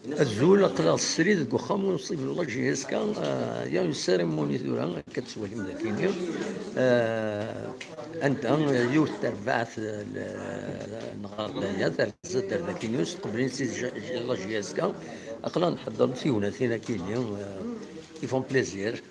الزول قدر السري ديك وخام ونصيب الله جهاز كان يا سيريموني ثورا كتسولي مذاكيني انت يوث تربعث نهار دايا ترزد ذاكينيوس قبل نسيت الله جهاز كان اقلا نحضر فيونا ثينا كيليا يفون بليزير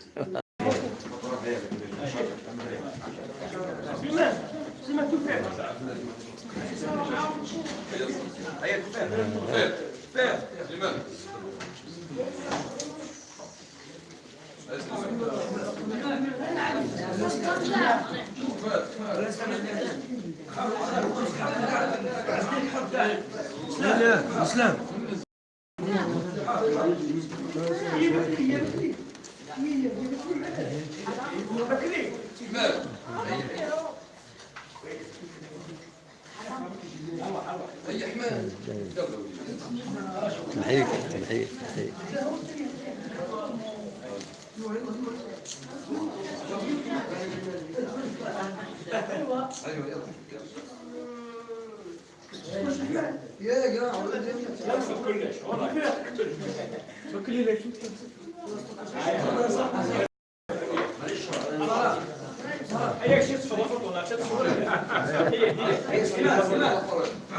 اسلام تمحيك تمحيك تمحيك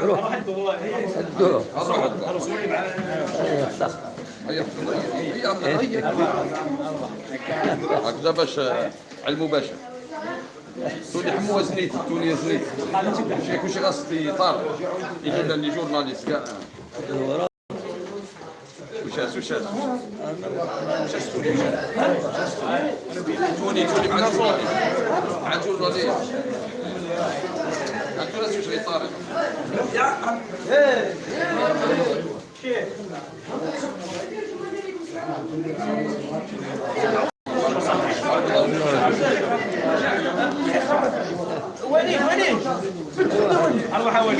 روح الدور هكذا باش علمو باشا تولي حموها زنيت تولي زنيت كلشي خاص يطار يجي لنا لي جورناليست كاع وشاس وشاس وشاس توني مع الجورناليست مع الجورناليست هاكو ناس واش غيطارق وين اروح اول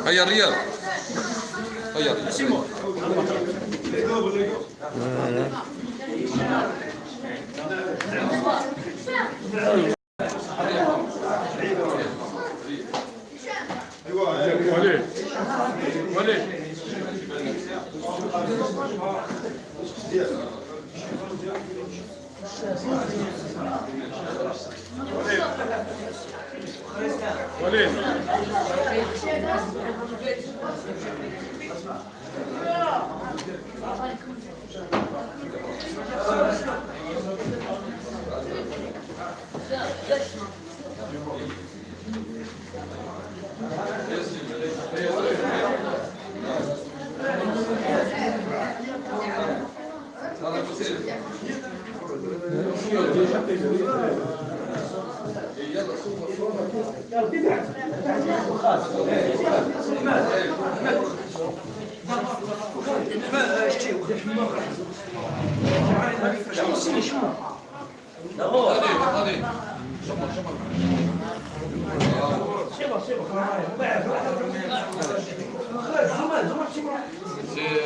هيا الرياض هيا الرياض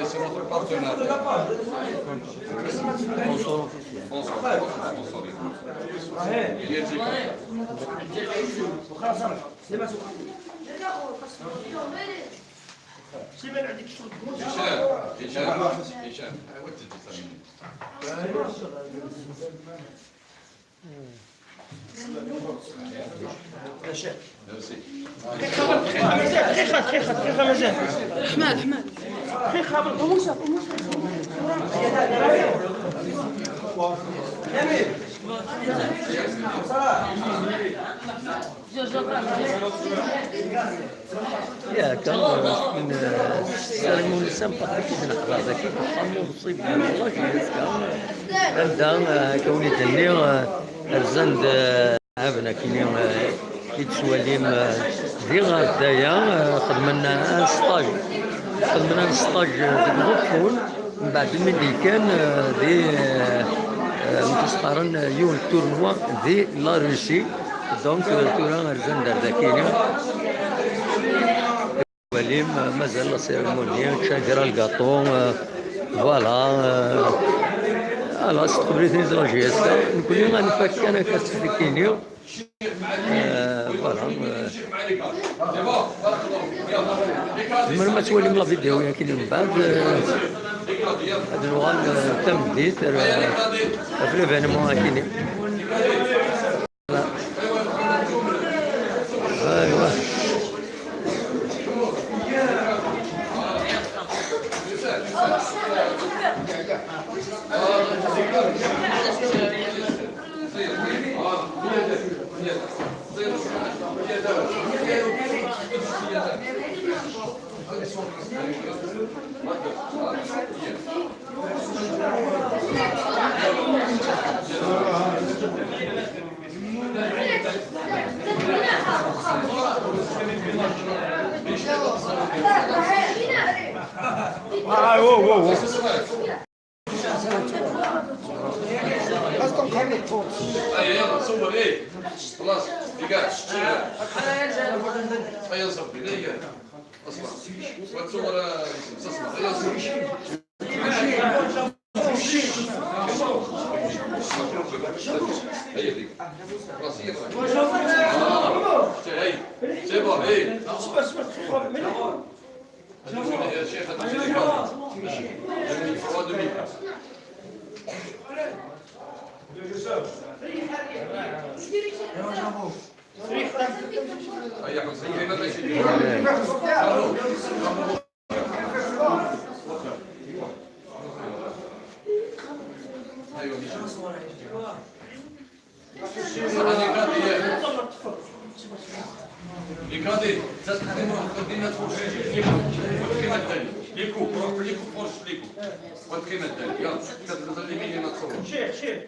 C'est notre partenaire. يا كان السيرموني سامباتيك نحضر ذاك الحمو مصيب والله جهاز كان كوني تني الزند عابنا كيني يتسواليم دي غدايا خدمنا ستاج ديك غوفون من بعد الميديكان دي متسقرن يون تورنوا دي لا روسي دونك تورا الزند ذاكيني وليم مازال لا سيرموني تشاجر الكاطو فوالا الا استقبلتني زوجي نقول لهم غنفك انا كاس ديكينيو فوالا من ما تولي من لا فيديو لكن من بعد هاد الوغال تمديت في ليفينمون كاينين. ايوا يلا صور ايه خلاص دقائق هيا صبري دقيقة اصبر وتصور اسمع هيا صبري هيا دقيقة خلاص هيا هي سيبها هي يا شيخ ليكادي تستخدموا قديمة فرشة والقيمة الثانية ليكو روح ليكو فرش ليكو والقيمة الثانية يلا كتخلي مين نتصور شيخ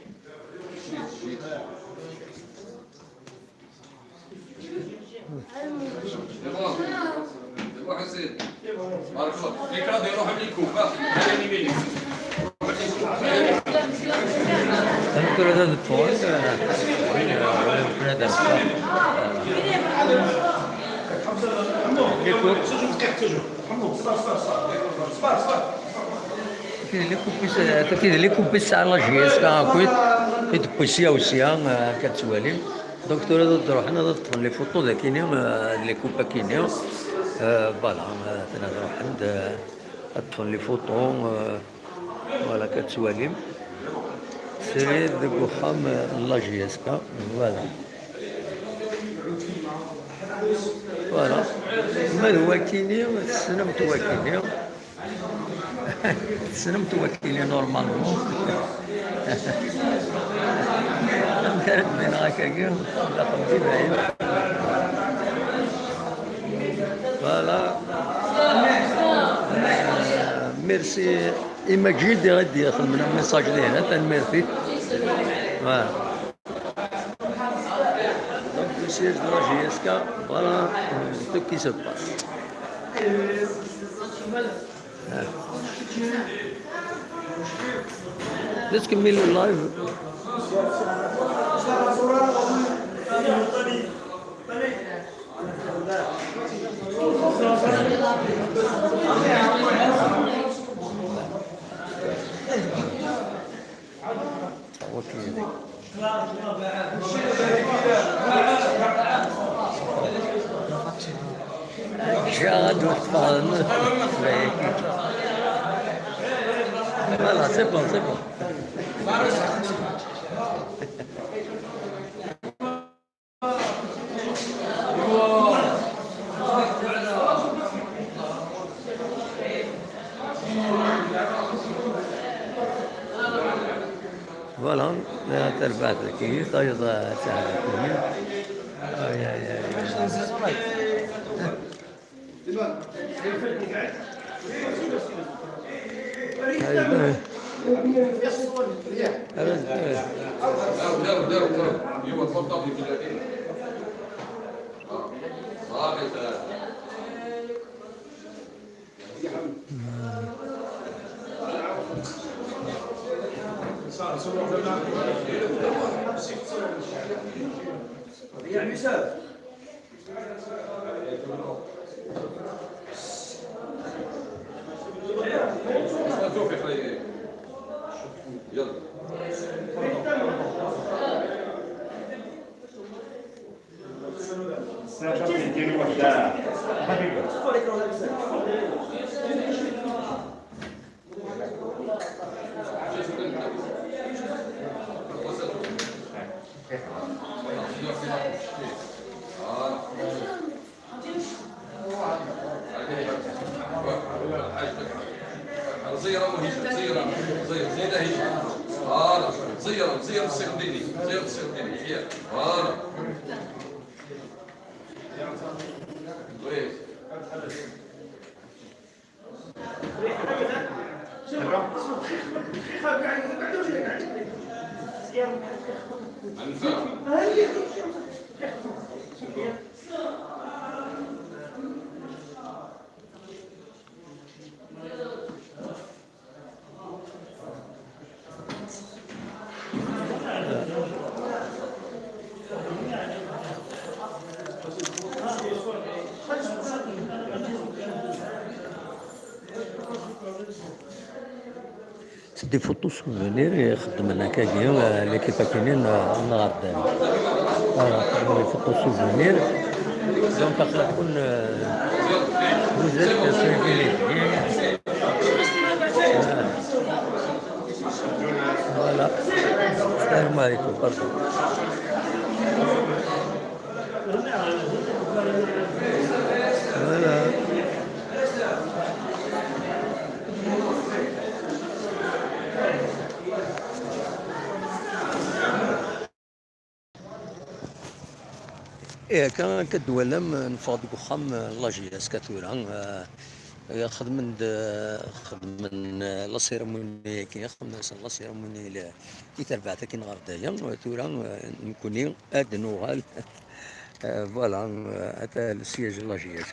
دابا حسين بارك الله ليكادي روح ليكو هذا يميني تذكر هذا الفوز هذا كاين اللي كوبيس على جيس كاكويت كيتبوسيا وسيا كتوالي دكتور هذا تروحنا تطفن لي فوطو ذا كاينين لي كوبا كاينين فوالا انا نروح عند تطفن لي فوطو فوالا كتوالي سيري ذاك وخام لا جيسكا فوالا فوالا ما هو كاينين تسنمت هو كاينين تسنمت هو كاينين نورمالمون كانت بين هكاكا لا قمتي بعيد فوالا ميرسي إما جيدي غادي ياخذ من الميساج اللي هنا تنميرسي فوالا دونك لو سياج دو لا جي اس كا فوالا سو كي سو باس نكمل اللايف جاد وتفاهم voilà c'est bon فوالا تربعت الكيس ايضا تعرفوني يلا زيرة وهشام زيرة زيدة هشام فوالا زيرة السير ديني زيرة السير ديني حيال فوالا كويس منفع دي فوتو سوفونير يخدم هنا كاكيا ليكيبا كاينين نهار الدار خدموا لي فوتو سوفونير دونك تكون بوزات كاسوفونير فوالا السلام عليكم برضو فوالا إيه كان كدولم نفاض وخام لاجياس كثيرا خدمن لا سيرموني كي خدمن لا سيرموني كي تربعتها كي نهار دايا ثورا نكوني ادنوغال فوالا هذا السياج لاجياس